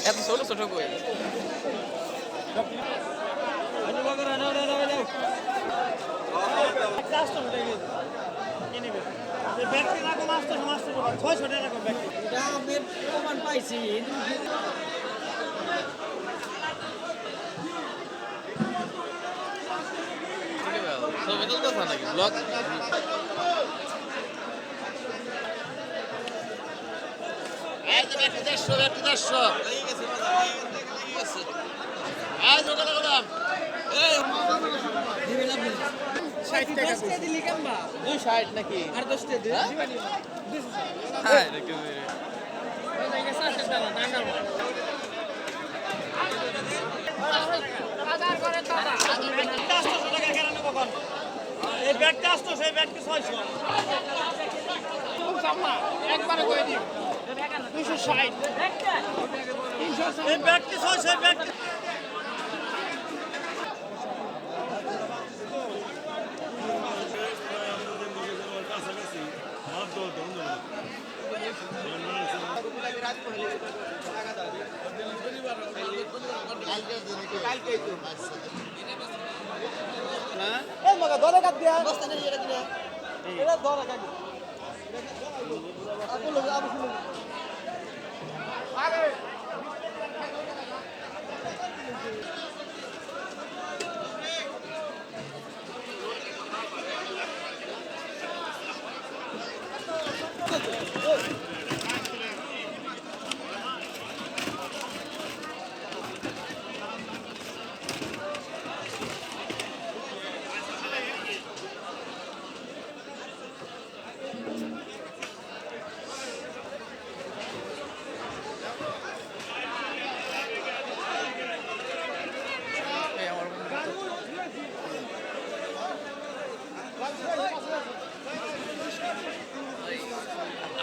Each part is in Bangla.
এত ছোট ছোট কই পাইছি ছবি তুলতেছ নাকি ব্লগ নাকি আর 10 টাকা হ্যাঁ এই ব্যাগটা আসতো সেই ব্যাগটা 600 একবারে কই দিই 260 এই ব্যাগটা 600 এই ব্যাগটা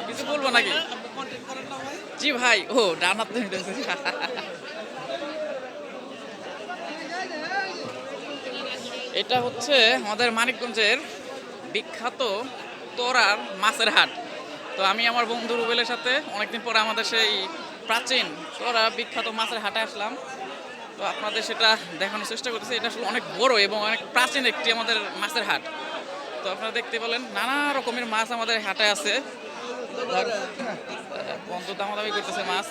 কিছু বলবো নাকি জি ভাই ও ডান হাত এটা হচ্ছে আমাদের মানিকগঞ্জের বিখ্যাত তোরার মাছের হাট। তো আমি আমার বন্ধু রুবেলের সাথে অনেকদিন পরে আমাদের সেই প্রাচীন তোরা বিখ্যাত মাছের হাটে আসলাম। তো আপনাদের সেটা দেখানোর চেষ্টা করতেছি। এটা আসলে অনেক বড় এবং অনেক প্রাচীন একটি আমাদের মাছের হাট। তো আপনারা দেখতে পেলেন নানা রকমের মাছ আমাদের হাটে আছে। বন্ধু দামাদামি করতেছে মাছ।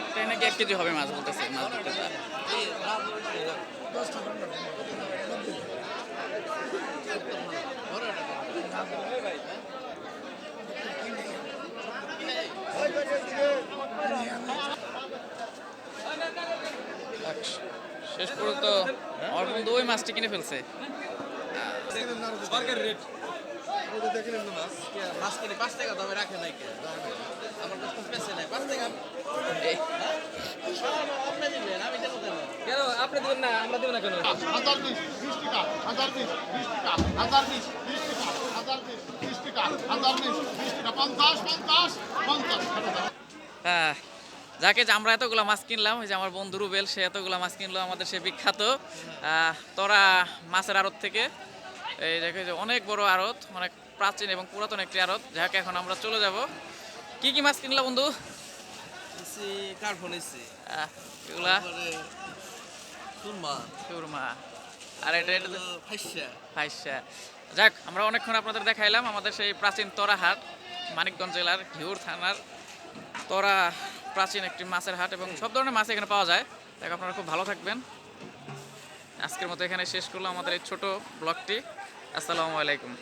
একটাই নাকি 1 কেজি হবে মাছ বলতেছে মাছ বিক্রেতা। শেষ পর্যন্ত আমার বন্ধু ওই মাছটি কিনে ফেলছে। সরকারি রেট মাছ কিনে 5 টাকা দামে রাখে নাই আমার কাছে পেছে নাই 5 টাকা আপনি দিবেন আমি দেবো কেন আপনি দিবেন না আমরা দেব না কেন 1020 টাকা 1020 টাকা 1020 টাকা 1020 টাকা 1020 টাকা 50 হ্যাঁ যাকে যে আমরা এতগুলো মাছ কিনলাম, ওই যে আমার বন্ধু রুবেল সে এতগুলো মাছ কিনলো আমাদের সে বিখ্যাত তোরা মাছের আড়ত থেকে। এই দেখে যে অনেক বড় আড়ত, অনেক প্রাচীন এবং পুরাতন একটি আড়ত, যাকে এখন আমরা চলে যাব। কি কি মাছ কিনলা বন্ধু? এগুলা সুরমা আর এটা ফাইসা। যাক আমরা অনেকক্ষণ আপনাদের দেখাইলাম আমাদের সেই প্রাচীন তোরা হাট, মানিকগঞ্জ জেলার ঘিউর থানার তোরা প্রাচীন একটি মাছের হাট এবং সব ধরনের মাছ এখানে পাওয়া যায়। দেখ আপনারা খুব ভালো থাকবেন। আজকের মতো এখানে শেষ করলাম আমাদের এই ছোট ব্লগটি। আসসালামু আলাইকুম।